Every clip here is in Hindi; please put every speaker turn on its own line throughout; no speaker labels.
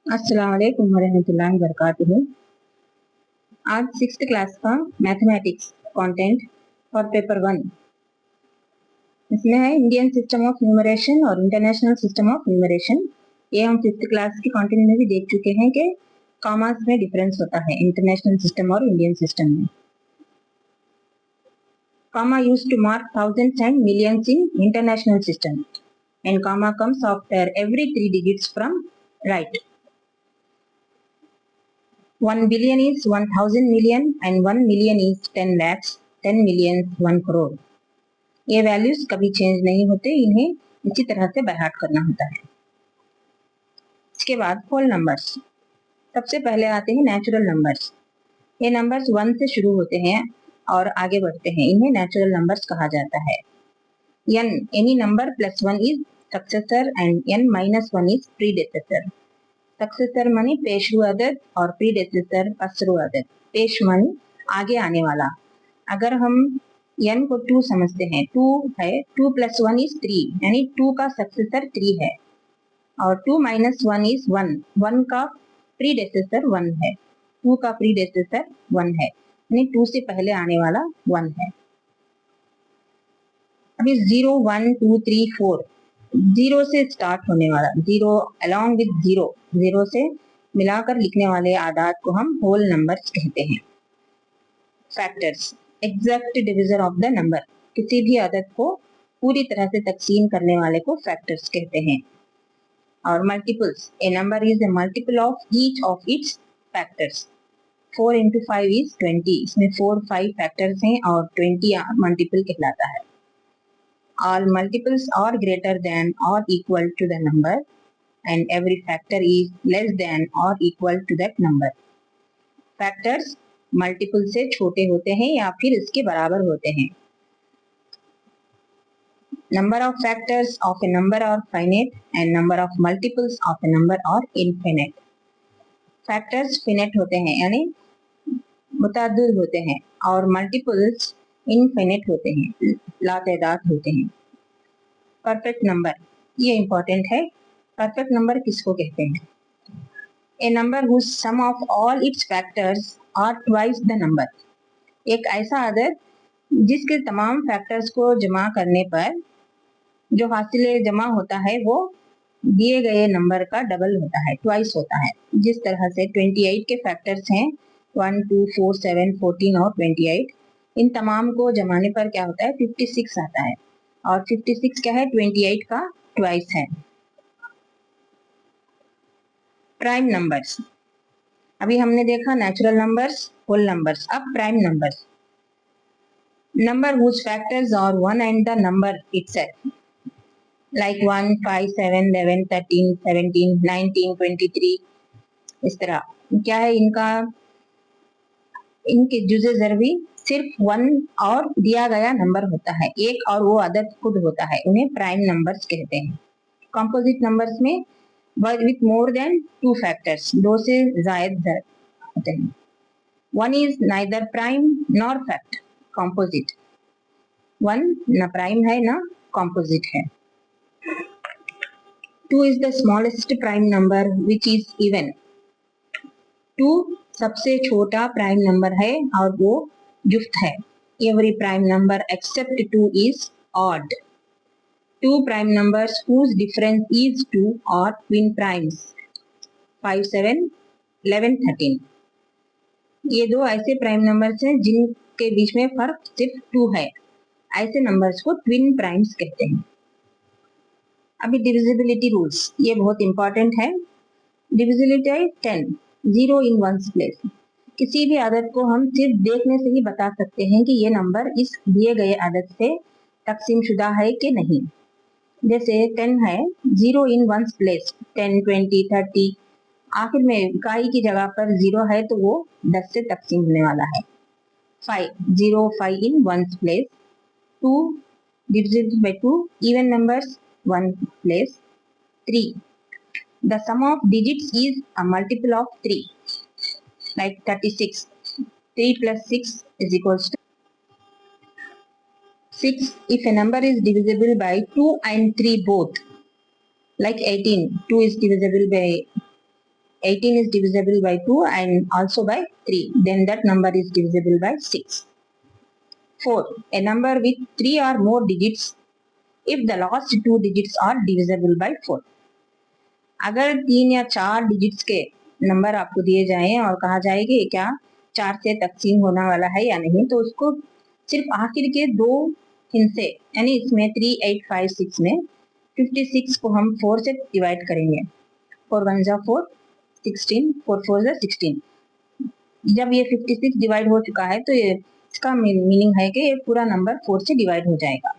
अस्सलाम वालेकुम वरहमतुल्लाहि वबरकातुहू। आज 6th क्लास का मैथमेटिक्स कंटेंट और पेपर 1 इसमें है इंडियन सिस्टम ऑफ न्यूमरेशन और इंटरनेशनल सिस्टम ऑफ न्यूमरेशन। ये हम 5th क्लास के कंटेंट में भी देख चुके हैं कि कॉमास में डिफरेंस होता है इंटरनेशनल सिस्टम और इंडियन सिस्टम में। Comma used to mark thousands and millions in international system, and comma comes after every 3 digits from right. 1 billion is 1000 million and 1 million is 10 lakhs, 10 million 1 crore। ये वैल्यूज कभी चेंज नहीं होते, इन्हें इसी तरह से बाय हार्ट करना होता है। इसके बाद होल नंबर्स। सबसे पहले आते हैं नेचुरल नंबर्स। ये नंबर्स 1 से शुरू होते हैं और आगे बढ़ते हैं, इन्हें नेचुरल नंबर्स कहा जाता है। n any number plus 1 is successor and n minus 1 is predecessor। Successor माने पेशरू अदद और प्रीडेसेसर पसरू अदद। पेश माने आगे आने वाला। अगर हम n को 2 समझते हैं, 2 है, 2 plus 1 is 3, यानी 2 का सक्सेसर 3 है, और 2 minus 1 is 1, 1 का प्रीडेसेसर 1 है, 2 का प्रीडेसेसर 1 है, यानी 2 से पहले आने वाला 1 है। अभी 0 1 2 3 4 0 से स्टार्ट होने वाला, 0 अलॉन्ग विद 0, 0 से मिलाकर लिखने वाले आदाद को हम होल नंबर्स कहते हैं। Factors exact divisor of the number. किसी भी आदद को पूरी तरह से तकसीम करने वाले को फैक्टर्स कहते हैं। और multiples, A number is a multiple of each of its factors. 4 into 5 is 20। इसमें 4 5 फैक्टर्स हैं और 20 मल्टीपल कहलाता है। All multiples are greater than or equal to the number, and every factor is less than or equal to that number। Factors multiple से छोटे होते हैं या फिर इसके बराबर होते हैं। Number of factors of a number are finite and number of multiples of a number are infinite। Factors finite होते हैं यानी मुतअद्दिद होते हैं, और मल्टीपल्स इनफिनिट होते हैं, लातेदाद होते हैं। परफेक्ट नंबर, ये इंपॉर्टेंट है। परफेक्ट नंबर किसको कहते हैं? A number whose sum of all its factors are twice the number. एक ऐसा अदद जिसके तमाम फैक्टर्स को जमा करने पर जो हासिल जमा होता है वो दिए गए नंबर का डबल होता है, ट्वाइस होता है। जिस तरह से 28 के फैक्टर्स हैं 1 2 4 7 14 और 28, इन तमाम को जमाने पर क्या होता है? 56 आता है, और 56 क्या है? 28 का ट्वाइस है। Prime numbers. अभी हमने देखा नेचुरल नंबर्स, होल नंबर्स, अब prime numbers. Number whose factors are 1 and the number itself, like 1 5 7 11 13 17 19 23। इस तरह क्या है इनका, इनके जुज़े ज़रवी सिर्फ 1 और दिया गया नंबर होता है, एक और वो अदद खुद होता है, उन्हें प्राइम नंबर्स कहते हैं। कंपोजिट नंबर्स में विथ मोर देन 2 फैक्टर्स, 2 से जायद होते हैं। 1 is neither prime nor fact, composite. 1 न प्राइम है ना कंपोजिट है। 2 is the smallest prime number which is even. 2 सबसे छोटा प्राइम नंबर है और वो जुफ्त है। Every prime number except 2 is odd. 2 prime numbers whose difference is 2 are twin primes, 5 7 11 13। ये 2 ऐसे प्राइम नंबर्स हैं जिनके बीच में फर्क सिर्फ 2 है, ऐसे नंबर्स को ट्विन प्राइम्स कहते हैं। अभी डिविजिबिलिटी रूल्स, ये बहुत इंपॉर्टेंट है। Divisibility 10, 0 in one's place। किसी भी आदत को हम सिर्फ देखने से ही बता सकते हैं कि ये नंबर इस दिए गए आदत से तकसीम शुदा है कि नहीं। जैसे 10 है, 0 in one's place, 10 20 30, आखिर में इकाई की जगह पर 0 है तो वो 10 से तकसीम होने वाला है। 5 0 5 in one's place, 2 divided by 2 even numbers 1 place, 3 the sum of digits is a multiple of 3, like 36, 3 plus 6 is equals to 6 if a number is divisible by 2 and 3 both, like 18, 2 is divisible by 18 is divisible by 2 and also by 3. Then that number is divisible by 6. 4. A number with 3 or more digits if the last 2 digits are divisible by 4. अगर 3 या 4 डिजिट्स के नंबर आपको दिए जाएं और कहा जाए कि क्या 4 से तकसीम होने वाला है या नहीं, तो उसको सिर्फ आखिर के 2 हिस्से यानी इसमें 3, 8, 5, 6 में 56 को हम 4 से डिवाइड करेंगे. 4 1 जा 4, 16, 4 4 जा 16. जब ये 56 डिवाइड हो चुका है तो ये इसका मीनिंग है कि ये पूरा नंबर 4 से डिवाइड हो जाएगा.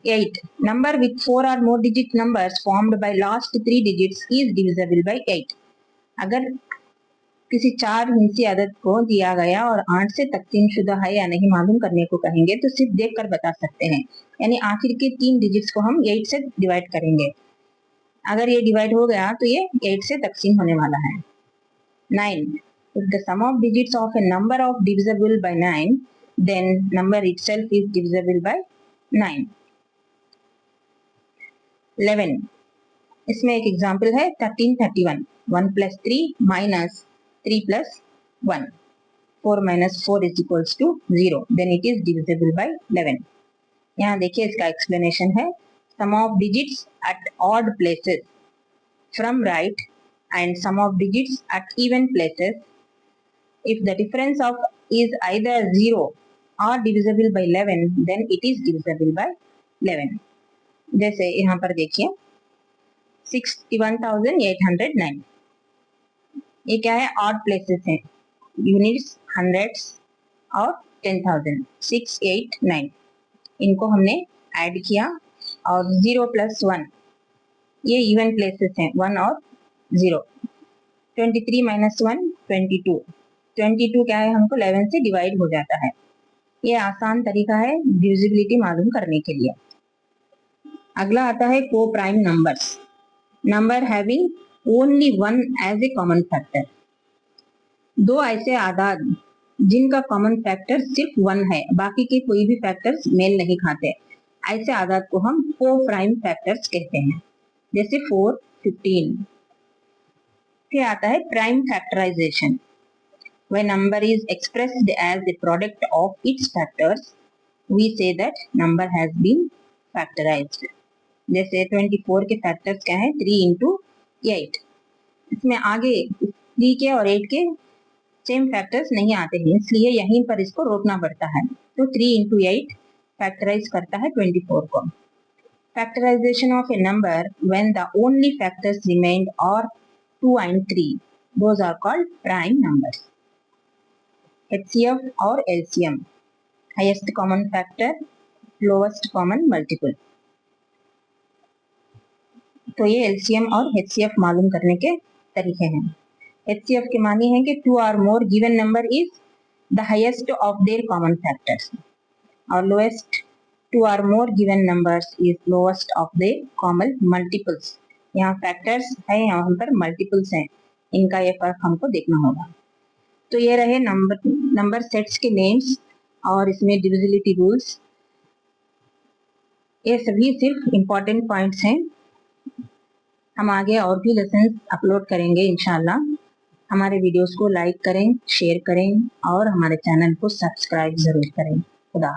8. Number with 4 or more digit numbers formed by last 3 digits is divisible by 8. अगर किसी 4 हिस्सी अदद को दिया गया और 8 से तकसीम शुदा है या नहीं मालूम करने को कहेंगे तो सिर्फ देखकर बता सकते हैं. यानी आखिर के 3 डिजिट्स को हम 8 से डिवाइड करेंगे. अगर ये डिवाइड हो गया तो ये 8 से तकसीम होने वाला है. 9. If the sum of digits of a number of divisible by 9, then number itself is divisible by 9. 11. इसमें एक एग्जाम्पल है 1331. 1 plus 3 minus 3 plus 1. 4 minus 4 is equals to 0. Then it is divisible by 11. यहाँ देखिए इसका एक्सप्लेनेशन है. Sum of digits at odd places from right and sum of digits at even places. If the difference of is either 0 or divisible by 11, then it is divisible by 11. जैसे यहाँ पर देखिए 61,809. ये क्या है? ऑड प्लेसेस हैं. यूनिट्स, हंड्रेड्स और 10,000. 6, 8, 9 इनको हमने ऐड किया और 0 plus 1 ये इवन प्लेसेस हैं, 1 और 0. 23 minus 1 22. 22 क्या है? हमको 11 से डिवाइड हो जाता है. ये आसान तरीका है डिविजिबिलिटी मालूम करने के लिए. अगला आता है को prime numbers. Number having only one as a common factor. 2 ऐसे आदाद जिनका कॉमन फैक्टर सिर्फ 1 है, बाकी के कोई भी फैक्टर्स मेल नहीं खाते, ऐसे आदाद को हम को प्राइम फैक्टर्स कहते हैं. जैसे 4, 15. फिर आता है prime factorisation. When number is expressed as the product of its factors, we say that number has been factorized. जैसे 24 के फैक्टर्स क्या है? 3 into 8. इसमें आगे 3 के और 8 के सेम फैक्टर्स नहीं आते हैं, इसलिए यहीं पर इसको रोकना पड़ता है. तो 3 into 8 फैक्टराइज करता है 24 को. Factorisation of a number when the only factors remained are 2 and 3, those are called prime numbers. HCF और LCM, highest common factor, lowest common multiple. तो ये LCM और HCF मालूम करने के तरीके हैं. HCF के मानी है कि 2 or more given number is the highest of their common factors और lowest 2 or more given numbers is lowest of their common multiples. यहाँ फैक्टर्स है, यहाँ पर मल्टीपल्स हैं, इनका ये फर्क हमको देखना होगा. तो ये रहे नंबर सेट्स के नेम्स और इसमें डिविजिबिलिटी रूल्स. ये सभी सिर्फ इम्पोर्टेंट पॉइंट्स हैं. हम आगे और भी लेसन्स अपलोड करेंगे इंशाल्लाह. हमारे वीडियोस को लाइक करें, शेयर करें और हमारे चैनल को सब्सक्राइब ज़रूर करें. खुदा